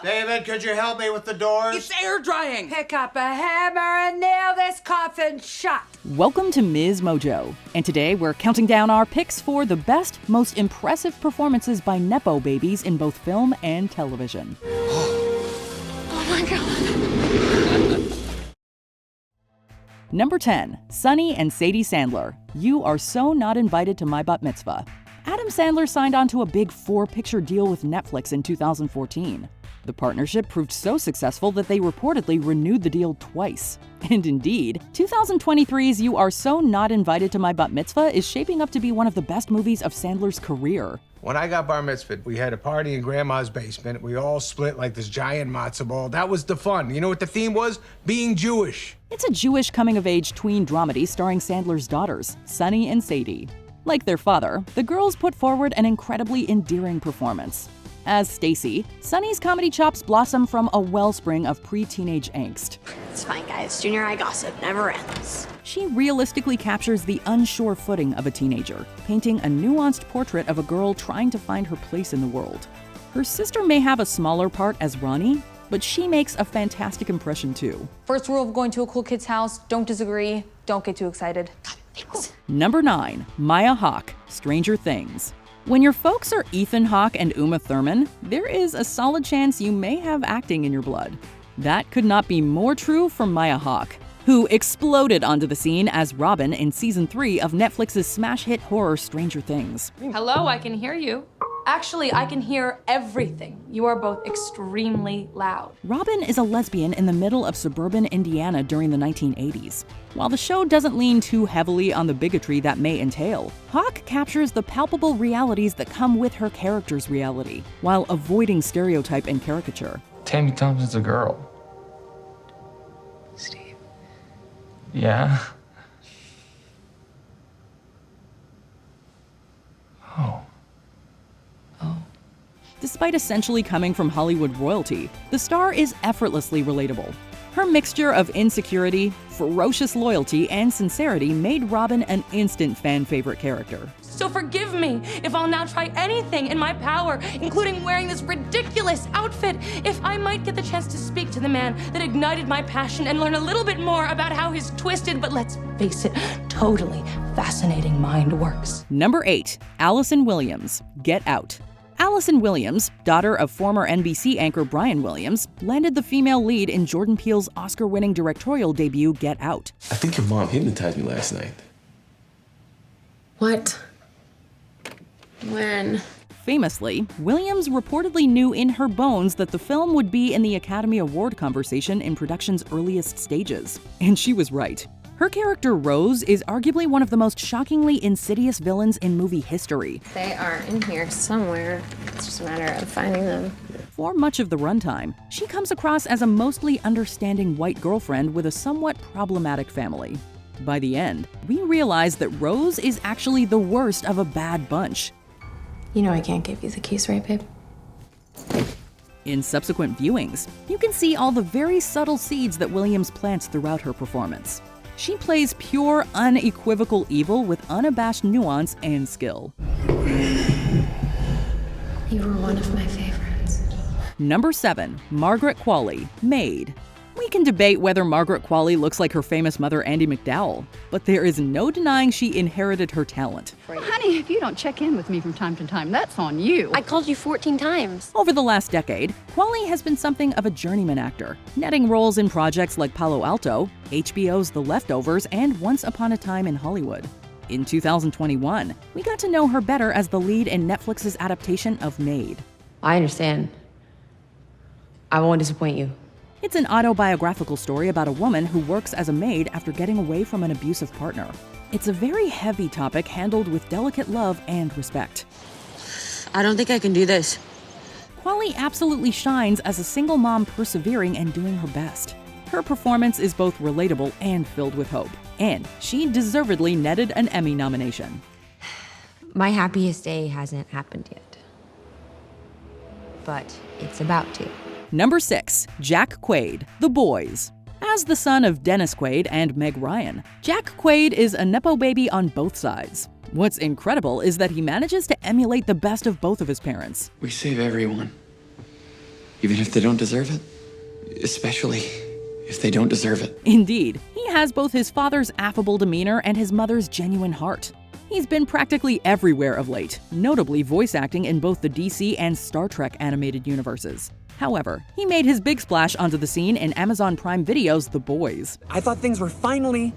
David, could you help me with the doors? It's air drying! Pick up a hammer and nail this coffin shut. Welcome to MsMojo, and today we're counting down our picks for the best, most impressive performances by Nepo babies in both film and television. Oh my God. Number 10, Sonny and Sadie Sandler. You are so not invited to my bat mitzvah. Adam Sandler signed on to a big 4-picture deal with Netflix in 2014. The partnership proved so successful that they reportedly renewed the deal twice. And indeed, 2023's You Are So Not Invited to My Bat Mitzvah is shaping up to be one of the best movies of Sandler's career. When I got bar mitzvahed, we had a party in Grandma's basement. We all split like this giant matzo ball. That was the fun. You know what the theme was? Being Jewish. It's a Jewish coming-of-age tween dramedy starring Sandler's daughters, Sonny and Sadie. Like their father, the girls put forward an incredibly endearing performance. As Stacy, Sonny's comedy chops blossom from a wellspring of pre-teenage angst. It's fine, guys. Junior high gossip never ends. She realistically captures the unsure footing of a teenager, painting a nuanced portrait of a girl trying to find her place in the world. Her sister may have a smaller part as Ronnie, but she makes a fantastic impression too. First rule of going to a cool kid's house, don't disagree, don't get too excited. Thanks. Number 9, Maya Hawke, Stranger Things. When your folks are Ethan Hawke and Uma Thurman, there is a solid chance you may have acting in your blood. That could not be more true for Maya Hawke, who exploded onto the scene as Robin in Season 3 of Netflix's smash hit horror Stranger Things. Hello, I can hear you. Actually, I can hear everything. You are both extremely loud. Robin is a lesbian in the middle of suburban Indiana during the 1980s. While the show doesn't lean too heavily on the bigotry that may entail, Hawke captures the palpable realities that come with her character's reality, while avoiding stereotype and caricature. Tammy Thompson's a girl. Steve. Yeah? Oh. Despite essentially coming from Hollywood royalty, the star is effortlessly relatable. Her mixture of insecurity, ferocious loyalty, and sincerity made Robin an instant fan-favorite character. So forgive me if I'll now try anything in my power, including wearing this ridiculous outfit, if I might get the chance to speak to the man that ignited my passion and learn a little bit more about how his twisted, but let's face it, totally fascinating mind works. Number 8, Allison Williams Get Out. Allison Williams, daughter of former NBC anchor Brian Williams, landed the female lead in Jordan Peele's Oscar-winning directorial debut Get Out. I think your mom hypnotized me last night. What? When? Famously, Williams reportedly knew in her bones that the film would be in the Academy Award conversation in production's earliest stages. And she was right. Her character, Rose, is arguably one of the most shockingly insidious villains in movie history. They are in here somewhere. It's just a matter of finding them. For much of the runtime, she comes across as a mostly understanding white girlfriend with a somewhat problematic family. By the end, we realize that Rose is actually the worst of a bad bunch. You know I can't give you the keys, right, babe? In subsequent viewings, you can see all the very subtle seeds that Williams plants throughout her performance. She plays pure, unequivocal evil with unabashed nuance and skill. You were one of my favorites. Number 7, Margaret Qu Made. We can debate whether Margaret Qu looks like her famous mother Andie MacDowell, but there is no denying she inherited her talent. Honey, if you don't check in with me from time to time, that's on you. I called you 14 times. Over the last decade, Qu has been something of a journeyman actor, netting roles in projects like Palo Alto, HBO's The Leftovers, and Once Upon a Time in Hollywood. In 2021, we got to know her better as the lead in Netflix's adaptation of Made. I understand. I won't disappoint you. It's an autobiographical story about a woman who works as a maid after getting away from an abusive partner. It's a very heavy topic handled with delicate love and respect. I don't think I can do this. Qu absolutely shines as a single mom persevering and doing her best. Her performance is both relatable and filled with hope, and she deservedly netted an Emmy nomination. My happiest day hasn't happened yet, but it's about to. Number 6, Jack Quaid, The Boys. As the son of Dennis Quaid and Meg Ryan, Jack Quaid is a Nepo baby on both sides. What's incredible is that he manages to emulate the best of both of his parents. We save everyone. Even if they don't deserve it? Especially if they don't deserve it. Indeed, he has both his father's affable demeanor and his mother's genuine heart. He's been practically everywhere of late, notably voice acting in both the DC and Star Trek animated universes. However, he made his big splash onto the scene in Amazon Prime Video's The Boys. I thought things were finally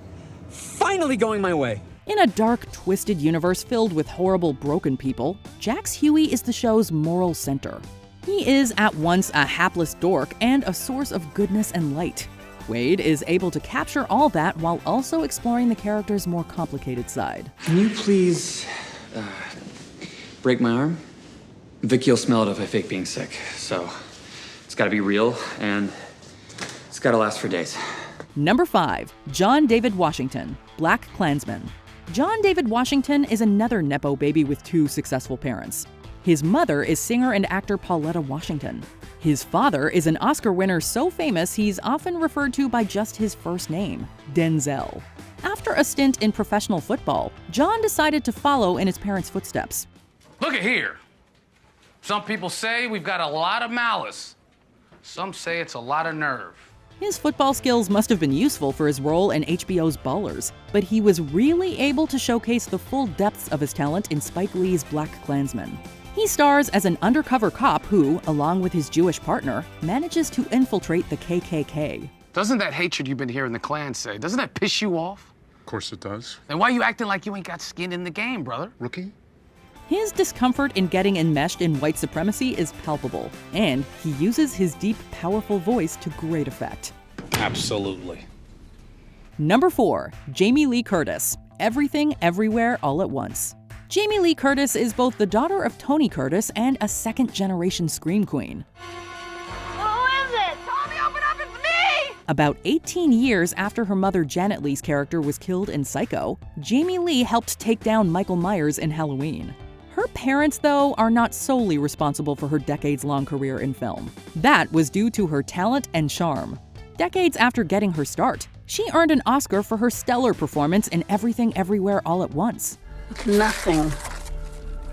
going my way. In a dark, twisted universe filled with horrible, broken people, Jax Huey is the show's moral center. He is at once a hapless dork and a source of goodness and light. Quaid is able to capture all that while also exploring the character's more complicated side. Can you please break my arm? Vicky will smell it if I fake being sick, so it's gotta be real and it's gotta last for days. Number 5. John David Washington, Black Klansman. John David Washington is another Nepo baby with 2 successful parents. His mother is singer and actor Pauletta Washington. His father is an Oscar winner so famous he's often referred to by just his first name, Denzel. After a stint in professional football, John decided to follow in his parents' footsteps. Look at here. Some people say we've got a lot of malice. Some say it's a lot of nerve. His football skills must have been useful for his role in HBO's Ballers, but he was really able to showcase the full depths of his talent in Spike Lee's Black Klansman. He stars as an undercover cop who, along with his Jewish partner, manages to infiltrate the KKK. Doesn't that hatred you've been hearing the Klan say, doesn't that piss you off? Of course it does. Then why are you acting like you ain't got skin in the game, brother? Rookie? His discomfort in getting enmeshed in white supremacy is palpable, and he uses his deep, powerful voice to great effect. Absolutely. Number 4. Jamie Lee Curtis, Everything Everywhere All at Once. Jamie Lee Curtis is both the daughter of Tony Curtis and a second-generation scream queen. Who is it? Tommy, open up, it's me! About 18 years after her mother Janet Leigh's character was killed in Psycho, Jamie Lee helped take down Michael Myers in Halloween. Her parents, though, are not solely responsible for her decades-long career in film. That was due to her talent and charm. Decades after getting her start, she earned an Oscar for her stellar performance in Everything Everywhere All at Once. With nothing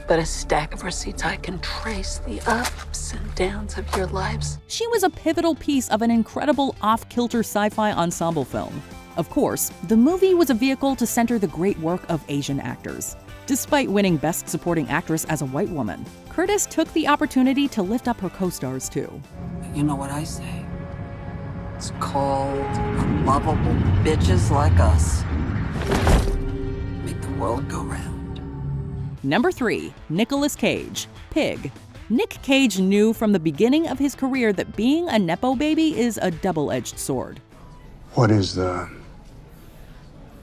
but a stack of receipts, I can trace the ups and downs of your lives. She was a pivotal piece of an incredible off-kilter sci-fi ensemble film. Of course, the movie was a vehicle to center the great work of Asian actors. Despite winning Best Supporting Actress as a white woman, Curtis took the opportunity to lift up her co-stars too. You know what I say? It's called unlovable bitches like us. Make the world go round. Number 3. Nicolas Cage, Pig. Nick Cage knew from the beginning of his career that being a Nepo baby is a double-edged sword. What is the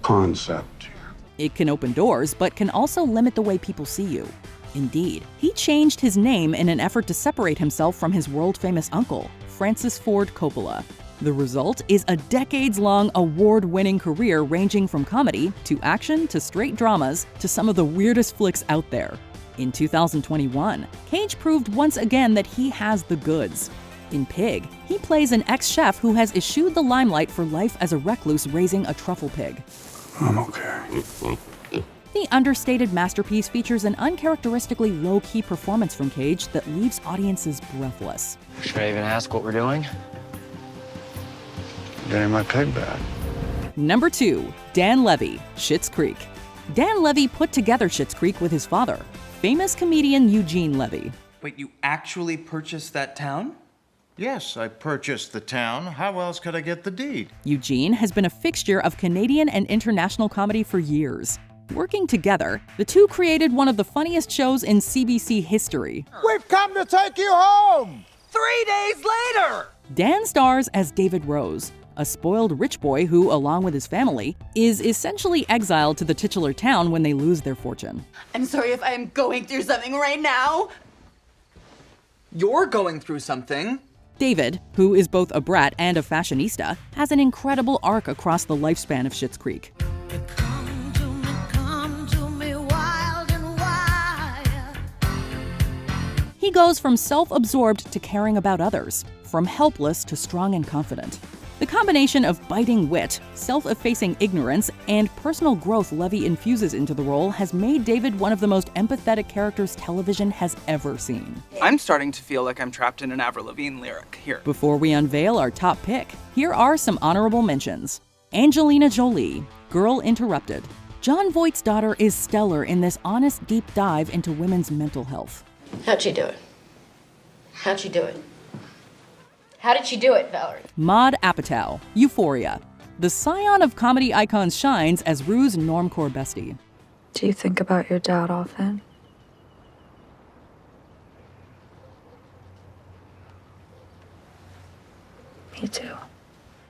concept? It can open doors, but can also limit the way people see you. Indeed, he changed his name in an effort to separate himself from his world-famous uncle, Francis Ford Coppola. The result is a decades-long, award-winning career ranging from comedy to action to straight dramas to some of the weirdest flicks out there. In 2021, Cage proved once again that he has the goods. In Pig, he plays an ex-chef who has eschewed the limelight for life as a recluse raising a truffle pig. I'm okay. The understated masterpiece features an uncharacteristically low-key performance from Cage that leaves audiences breathless. Should I even ask what we're doing? Getting my pig back. Number 2. Dan Levy, Schitt's Creek. Dan Levy put together Schitt's Creek with his father, famous comedian Eugene Levy. Wait, you actually purchased that town? Yes, I purchased the town. How else could I get the deed? Eugene has been a fixture of Canadian and international comedy for years. Working together, the two created one of the funniest shows in CBC history. We've come to take you home! 3 days later! Dan stars as David Rose, a spoiled rich boy who, along with his family, is essentially exiled to the titular town when they lose their fortune. I'm sorry if I'm going through something right now. You're going through something. David, who is both a brat and a fashionista, has an incredible arc across the lifespan of Schitt's Creek. He goes from self-absorbed to caring about others, from helpless to strong and confident. The combination of biting wit, self-effacing ignorance, and personal growth Levy infuses into the role has made David one of the most empathetic characters television has ever seen. I'm starting to feel like I'm trapped in an Avril Lavigne lyric here. Before we unveil our top pick, here are some honorable mentions. Angelina Jolie, Girl Interrupted. Jon Voight's daughter is stellar in this honest deep dive into women's mental health. How'd she do it? How'd she do it? How did she do it, Valerie? Maude Apatow, Euphoria. The scion of comedy icons shines as Rue's normcore bestie. Do you think about your dad often? Me too.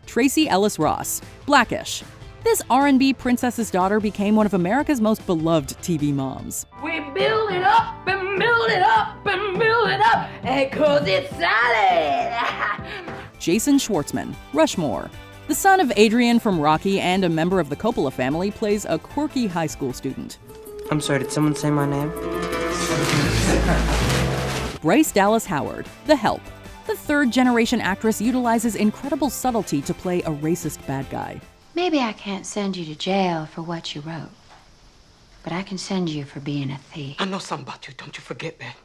Tracee Ellis Ross, Blackish. This R&B princess's daughter became one of America's most beloved TV moms. We build it up and build it up and build it up, and 'cause it's solid. Jason Schwartzman, Rushmore. The son of Adrian from Rocky and a member of the Coppola family, plays a quirky high school student. I'm sorry, did someone say my name? Bryce Dallas Howard, The Help. The third-generation actress utilizes incredible subtlety to play a racist bad guy. Maybe I can't send you to jail for what you wrote, but I can send you for being a thief. I know something about you, don't you forget that.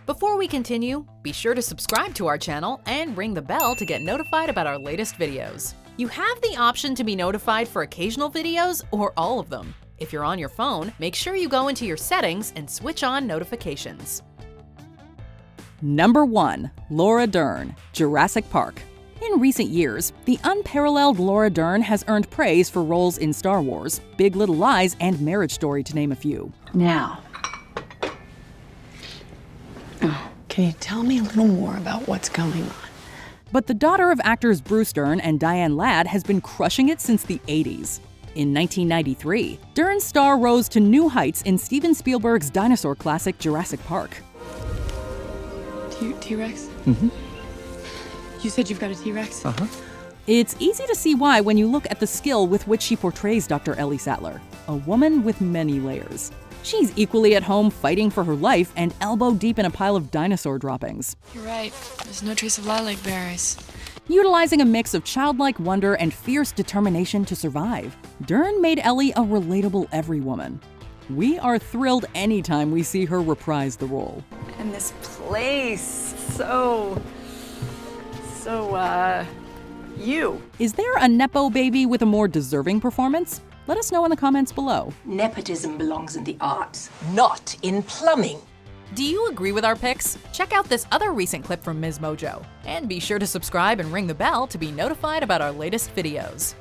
Before we continue, be sure to subscribe to our channel and ring the bell to get notified about our latest videos. You have the option to be notified for occasional videos or all of them. If you're on your phone, make sure you go into your settings and switch on notifications. Number 1. Laura Dern, Jurassic Park. In recent years, the unparalleled Laura Dern has earned praise for roles in Star Wars, Big Little Lies, and Marriage Story, to name a few. Now, can you tell me a little more about what's going on? But the daughter of actors Bruce Dern and Diane Ladd has been crushing it since the 80s. In 1993, Dern's star rose to new heights in Steven Spielberg's dinosaur classic Jurassic Park. T-Rex? Mm-hmm. You said you've got a T-Rex? Uh-huh. It's easy to see why when you look at the skill with which she portrays Dr. Ellie Sattler, a woman with many layers. She's equally at home fighting for her life and elbow deep in a pile of dinosaur droppings. You're right. There's no trace of lilac berries. Utilizing a mix of childlike wonder and fierce determination to survive, Dern made Ellie a relatable everywoman. We are thrilled anytime we see her reprise the role. And this place, so you. Is there a Nepo baby with a more deserving performance? Let us know in the comments below. Nepotism belongs in the arts, not in plumbing. Do you agree with our picks? Check out this other recent clip from MsMojo. And be sure to subscribe and ring the bell to be notified about our latest videos.